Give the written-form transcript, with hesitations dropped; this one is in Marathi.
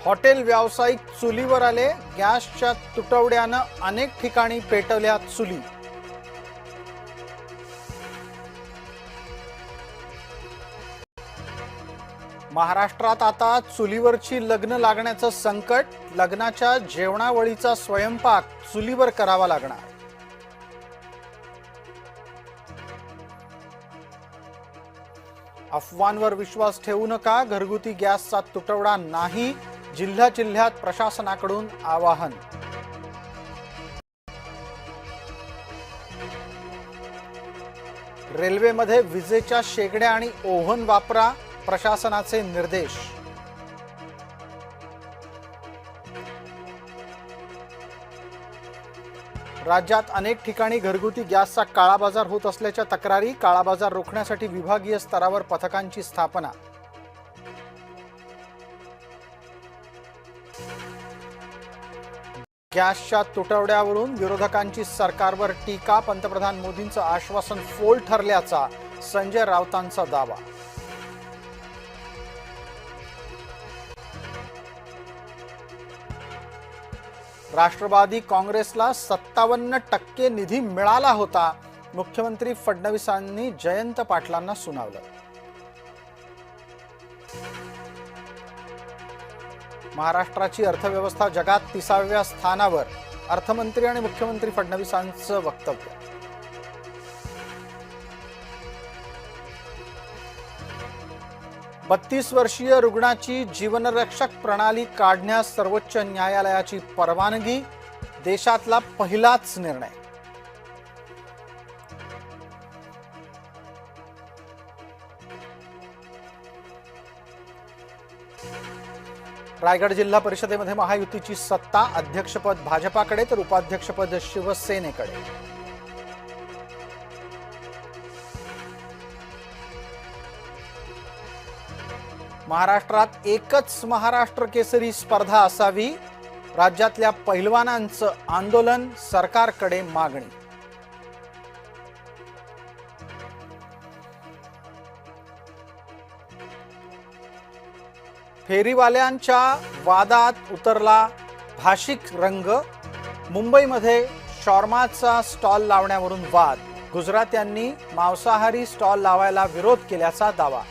हॉटेल व्यावसायिक चुलीवर आले। गॅसच्या तुटवड्याने अनेक ठिकाणी पेटवल्या चुली। महाराष्ट्रात आता चुलीवरची लग्न लागण्याचं संकट। लग्नाच्या जेवणावळीचा स्वयंपाक चुलीवर करावा लागणार। अफवांवर विश्वास ठेवू नका। घरगुती गॅसचा तुटवडा नाही। जिल्ह्यात प्रशासनाकडून आवाहन। रेल्वेमध्ये विजेच्या शेगड्या आणि ओव्हन वापरा। प्रशासनाचे निर्देश। राज्यात अनेक ठिकाणी घरगुती गॅसचा काळाबाजार होत असल्याच्या तक्रारी। काळाबाजार रोखण्यासाठी विभागीय स्तरावर पथकांची स्थापना। गॅसच्या तुटवड्यावरून विरोधकांची सरकारवर टीका। पंतप्रधान मोदींचं आश्वासन फोल ठरल्याचा संजय राऊतांचा दावा। राष्ट्रवादी काँग्रेसला 57% निधी मिळाला होता। मुख्यमंत्री फडणवीसांनी जयंत पाटलांना सुनावलं। महाराष्ट्राची अर्थव्यवस्था जगात 30व्या स्थानावर। अर्थमंत्री आणि मुख्यमंत्री फडणवीसांचं वक्तव्य। बत्तीस वर्षीय रुग्णाची जीवनरक्षक प्रणाली काढण्यास सर्वोच्च न्यायालयाची परवानगी। देशातला पहिलाच निर्णय। रायगड जिल्हा परिषदेमध्ये महायुतीची सत्ता। अध्यक्षपद भाजपाकडे तर उपाध्यक्षपद शिवसेनेकडे। महाराष्ट्रात एकच महाराष्ट्र केसरी स्पर्धा असावी। राज्यातल्या पहिलवानांचं आंदोलन। सरकारकडे मागणी। फेरीवाल्यांच्या वादात उतरला भाषिक रंग। मुंबईमध्ये शॉर्माचा स्टॉल लावण्यावरून वाद। गुजरात्यांनी मांसाहारी स्टॉल लावायला विरोध केल्याचा दावा।